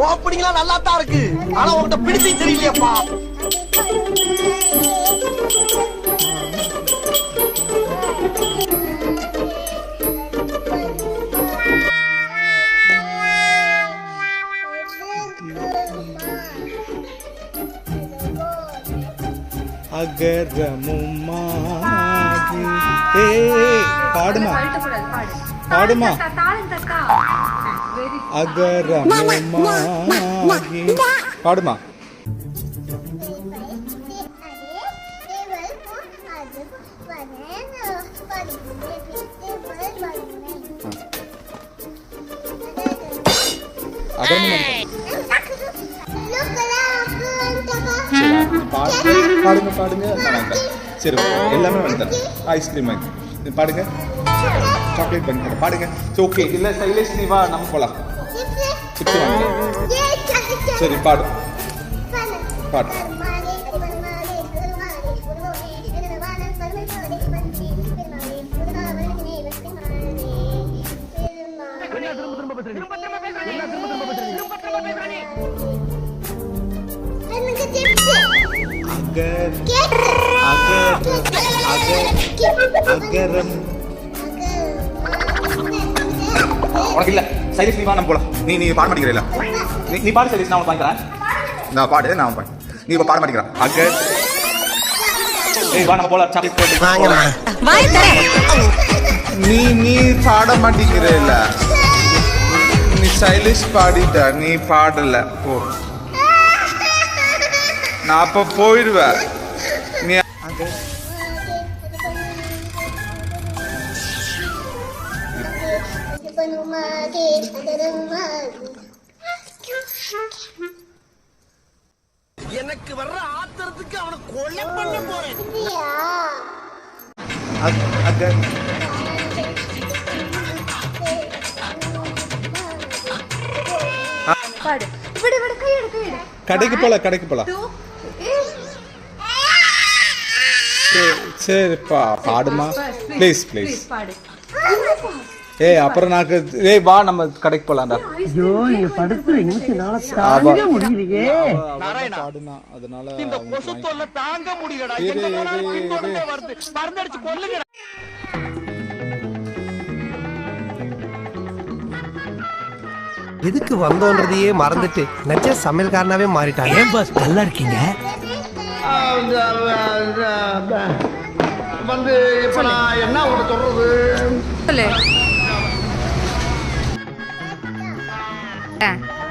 ஓப்பனிங்லாம் நல்லா தான் இருக்கு. ஆனா உன்கிட்ட பிடிச்சி தெரியலையப்பா. அகரமுமாகி பாடுமா பாடுமா அகரமுமாகி பாடுமா பாடுங்க பாடுங்க சரி எல்லாமே வந்து ஐஸ்கிரீம் வாங்கி பாடுங்க சாக்லேட் பண்ணி பாடுங்க ஓகே இல்லை சைலேஷ் நீ வா நம்ம போகலாம் சிப்ஸ் வாங்க சரி பாடு பாடு உனக்கு இல்ல சைலேஷ் நீ வா நம்ம போலாம் நீ பாட மாட்டேங்கிற நீ பாடு சைலேஷ் நான் உனக்கு வாங்கிக்கிறேன் நான் பாடு நான் பாடு நீ இப்ப பாட மாட்டேங்கிற ஏய் வா நம்ம போலாம் சாக்லேட் நீ பாட மாட்டேங்கிற இல்ல நீ சைலேஷ் பாடிட்ட நீ பாடல போ நான் அப்ப போயிடுவேன் நீ எனக்கு வர்ற ஆத்திரத்துக்கு அவனை கொலை பண்ண போறேன். கடைக்கு போலாம் சரிப்பா பாடுமா ப்ளீஸ் ஏய் அப்புறம் நாக்கு ஏய் வா நம்ம கடைக்கு போலாம்டா ஐயோ நீங்க படுத்துற நிமிஷம்னால தாங்க முடியலையே பாடுனா அதனால இந்த கொசு தொல்லை தாங்க முடியலடா. எங்கனால கொண்டு வருது மறந்தடிச்சு கொல்லுங்க. எதுக்கு வந்தோன்றதையே மறந்துட்டு நச்ச சமையல்காரனாவே மாறிட்டாங்க. ஏன் பாஸ் நல்லா இருக்கீங்க? வந்து இப்ப நான் என்ன உனக்கு சொல்றது சொல்லு.